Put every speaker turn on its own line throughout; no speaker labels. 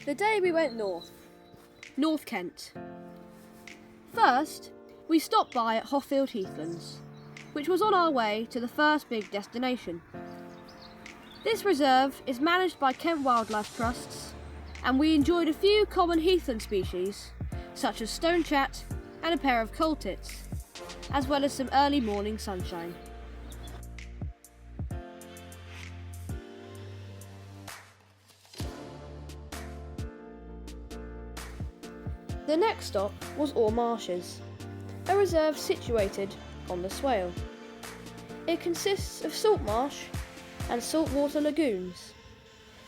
The day we went North Kent. First, we stopped by at Hoffield Heathlands, which was on our way to the first big destination. This reserve is managed by Kent Wildlife Trusts, and we enjoyed a few common heathland species, such as stonechat and a pair of coal tits, as well as some early morning sunshine. The next stop was Orr Marshes, a reserve situated on the Swale. It consists of salt marsh and saltwater lagoons,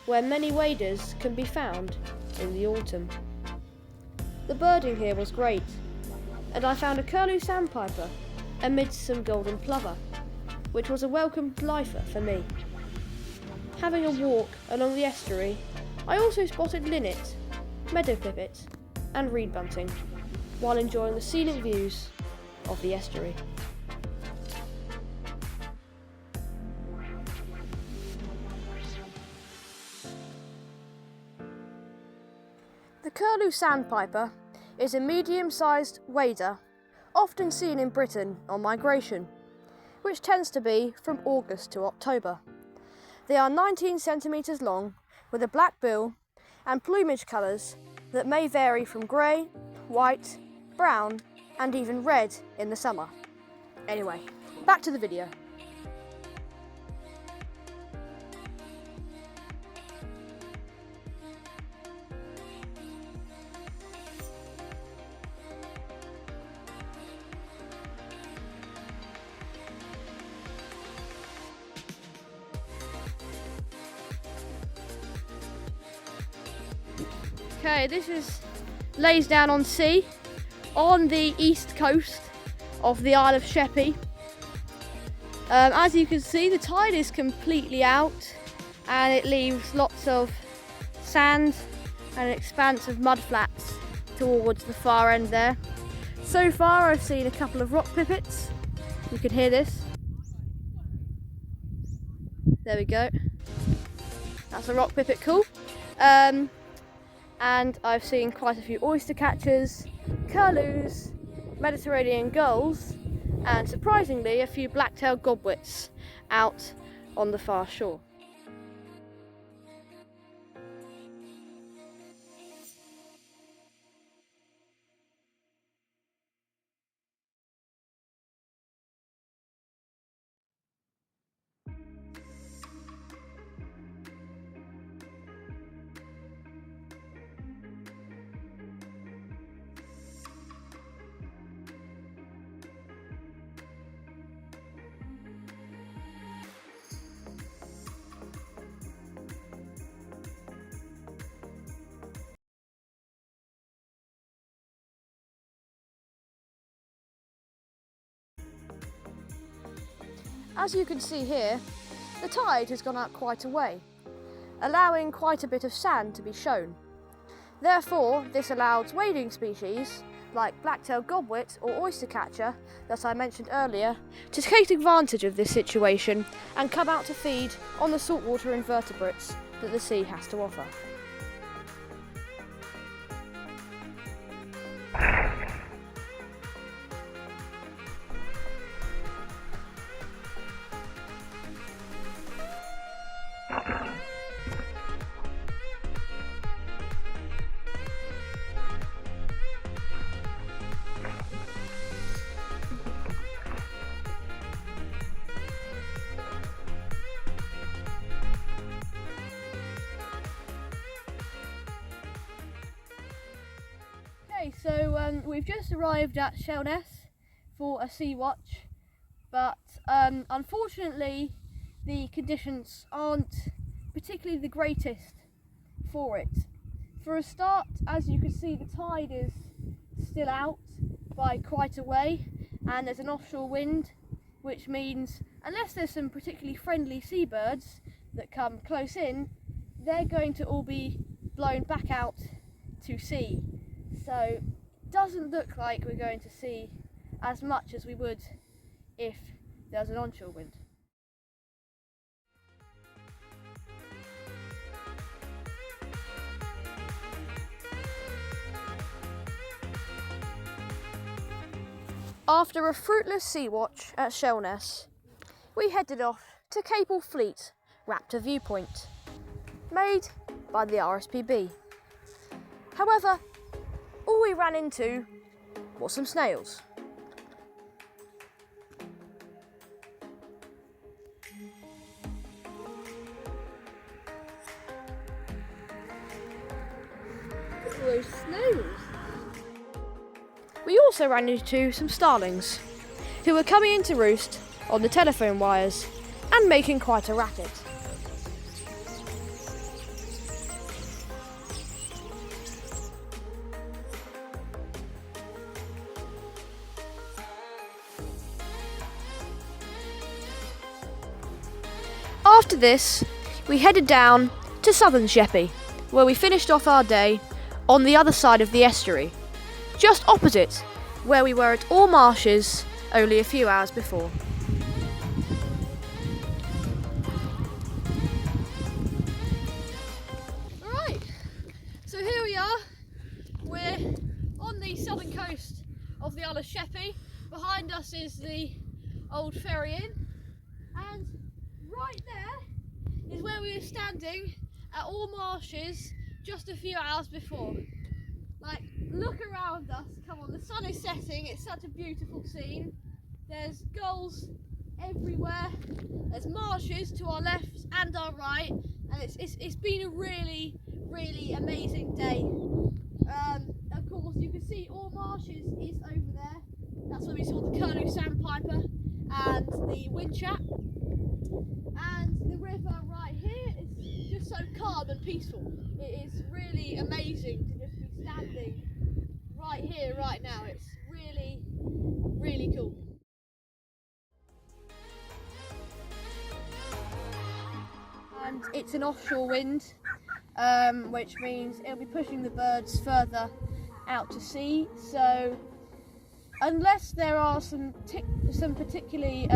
where many waders can be found in the autumn. The birding here was great, and I found a curlew sandpiper amidst some golden plover, which was a welcome lifer for me. Having a walk along the estuary, I also spotted linnet, meadow pipit and reed bunting, while enjoying the scenic views of the estuary. The curlew sandpiper is a medium-sized wader, often seen in Britain on migration, which tends to be from August to October. They are 19 centimetres long, with a black bill and plumage colours that may vary from grey, white, brown and even red in the summer. Anyway, back to the video. Okay, this is Laysdown-on-Sea on the east coast of the Isle of Sheppey. As you can see, the tide is completely out and it leaves lots of sand and an expanse of mud flats towards the far end there. So far I've seen a couple of rock pipits. You can hear this. There we go. That's a rock pipit call. And I've seen quite a few oyster catchers, curlews, Mediterranean gulls, and surprisingly a few black-tailed godwits out on the far shore. As you can see here, the tide has gone out quite a way, allowing quite a bit of sand to be shown. Therefore, this allows wading species like black-tailed godwit or oyster catcher that I mentioned earlier to take advantage of this situation and come out to feed on the saltwater invertebrates that the sea has to offer. So we've just arrived at Sheerness for a sea watch, but unfortunately the conditions aren't particularly the greatest for it. For a start, as you can see, the tide is still out by quite a way and there's an offshore wind, which means unless there's some particularly friendly seabirds that come close in, they're going to all be blown back out to sea. So it doesn't look like we're going to see as much as we would if there's an onshore wind. After a fruitless sea watch at Shellness, we headed off to Capel Fleet Raptor Viewpoint, made by the RSPB. However, all we ran into was some snails.
Those snails.
We also ran into some starlings, who were coming into roost on the telephone wires and making quite a racket. After this, we headed down to Southern Sheppey, where we finished off our day on the other side of the estuary, just opposite where we were at All Marshes only a few hours before. Alright, so here we are. We're on the southern coast of the Isle of Sheppey. Behind us is the old Ferry Inn, and right there is where we were standing at All Marshes just a few hours before. Like, look around us, come on, the sun is setting, it's such a beautiful scene. There's gulls everywhere, there's marshes to our left and our right, and it's been a really, really amazing day. Of course, you can see All Marshes is over there. That's where we saw the Curlew Sandpiper and the Windchat. And the river right here is just so calm and peaceful. It is really amazing to just be standing right here, right now. It's really, really cool. And it's an offshore wind, which means it'll be pushing the birds further out to sea. So unless there are some particularly